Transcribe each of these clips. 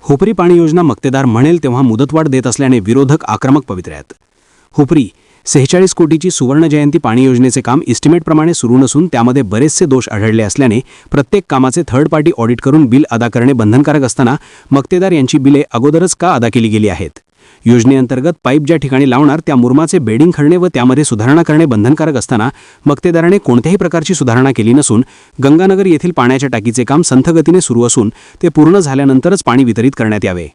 हुपरी पाणी योजना मक्तेदार म्हणेल तेव्हा मुदतवाढ देत असल्याने विरोधक आक्रमक पवित्र्यात. हुपरी 46 कोटीची सुवर्ण जयंती पाणी योजनेचे काम इस्टिमेटप्रमाणे सुरू नसून त्यामध्ये बरेचसे दोष आढळले असल्याने प्रत्येक कामाचे थर्ड पार्टी ऑडिट करून बिल अदा करणे बंधनकारक असताना मक्तेदार यांची बिले अगोदरच का अदा केली गेली आहेत. योजनेअंतर्गत पाईप ज्या ठिकाणी लावणार त्या मुरुमाचे बेडिंग खणणे व त्यामध्ये सुधारणा करणे बंधनकारक असताना मक्तेदाराने कोणत्याही प्रकारची सुधारणा केली नसून गंगानगर येथील पाण्याच्या टाकीचे काम संथ गतीने सुरू असून ते पूर्ण झाल्यानंतरच पाणी वितरित करण्यात यावे.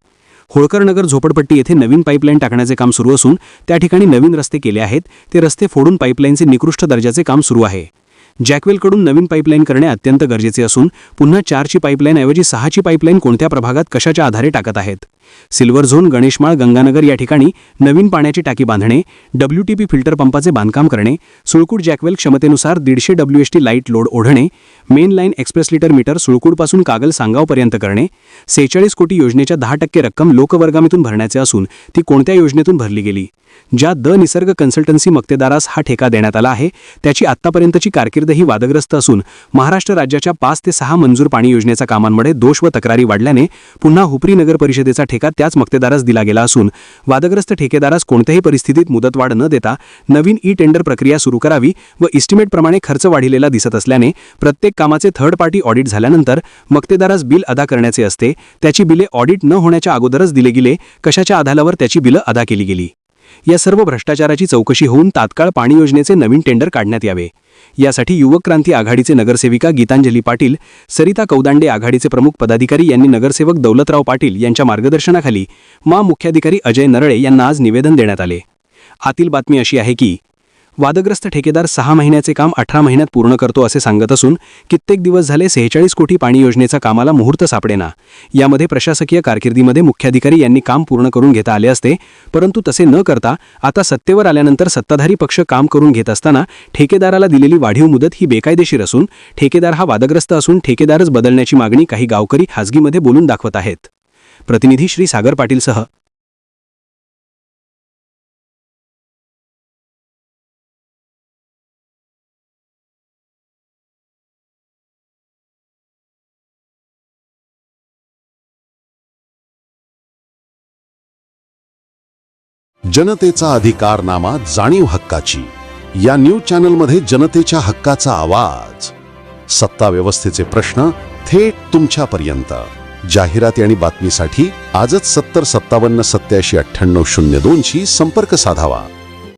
होळकरनगर झोपडपट्टी येथे नवीन पाईपलाईन टाकण्याचे काम सुरू असून त्या ठिकाणी नवीन रस्ते केले आहेत. ते रस्ते फोडून पाईपलाईनचे निकृष्ट दर्जाचे काम सुरू आहे. जॅकवेलकडून नवीन पाईपलाईन करणे अत्यंत गरजेचे असून पुन्हा 4ची पाईपलाईन ऐवजी 6ची पाईपलाईन कोणत्या प्रभागात कशाच्या आधारे टाकत आहेत. सिल्वर झोन गणेशमाळ गंगानगर या ठिकाणी नवीन पाण्याची टाकी बांधणे, WTP फिल्टर पंपाचे बांधकाम करणे, सुळकूट जॅकवेल क्षमतेनुसार 150 WHT लाईट लोड ओढणे, main line express litre metre सुळकूटपासून कागल सांगावपर्यंत करणे. 46 कोटी योजनेच्या 10% रक्कम लोकवर्गामीतून भरण्याचे असून ती कोणत्या योजनेतून भरली गेली. ज्या द निसर्ग कन्सल्टन्सी मक्तेदारास हा ठेका देण्यात आला आहे त्याची आत्तापर्यंतची कारकीर्दही वादग्रस्त असून महाराष्ट्र राज्याच्या 5 ते 6 मंजूर पाणी योजनेच्या कामांमध्ये दोष व तक्रारी वाढल्याने पुन्हा हुपरी नगर परिषदेचा ठेका त्याच मक्तेदारास दिला गेला असून वादग्रस्त ठेकेदारास कोणत्याही परिस्थितीत मुदतवाढ न देता नवीन टेंडर प्रक्रिया सुरू करावी व इस्टिमेटप्रमाणे खर्च वाढलेला दिसत असल्याने प्रत्येक कामाचे थर्ड पार्टी ऑडिट झाल्यानंतर मक्तेदारास बिल अदा करण्याचे असते. त्याची बिले ऑडिट न होण्याच्या अगोदरच दिले गेले, कशाच्या आधारावर त्याची बिलं अदा केली गेली. या सर्व भ्रष्टाचाराची चौकशी होऊन तात्काळ पाणी योजनेचे नवीन टेंडर काढण्यात यावे. यासाठी युवक क्रांती आघाडीचे नगरसेविका गीतांजली पाटील, सरिता कौदांडे आघाडीचे प्रमुख पदाधिकारी यांनी नगरसेवक दौलतराव पाटील यांच्या मार्गदर्शनाखाली मुख्याधिकारी अजय नरळे यांना आज निवेदन देण्यात आले. आतील बातमी अशी आहे की वादग्रस्त ठेकेदार 6 महिन्याचे काम 18 महिन्यात पूर्ण करतो असे सांगत असून कित्येक दिवस झाले 46 कोटी पाणी योजनेचा कामाला मुहूर्त सापडेना. यामध्ये प्रशासकीय कारकिर्दीमध्ये मुख्याधिकारी यांनी काम पूर्ण करून घेता आले असते, परंतु तसे न करता आता सत्तेवर आल्यानंतर सत्ताधारी पक्ष काम करून घेत असताना ठेकेदाराला दिलेली वाढीव मुदत ही बेकायदेशीर असून ठेकेदार हा वादग्रस्त असून ठेकेदारच बदलण्याची मागणी काही गावकरी खासगीमध्ये बोलून दाखवत आहेत. प्रतिनिधी श्री सागर पाटीलसह जनतेचा अधिकारनामा, जाणीव हक्काची. या न्यूज चॅनलमध्ये जनतेच्या हक्काचा आवाज. सत्ता व्यवस्थेचे प्रश्न थेट तुमच्यापर्यंत. जाहिराती आणि बातमीसाठी आजच 70 57 87 98 02 शी संपर्क साधावा.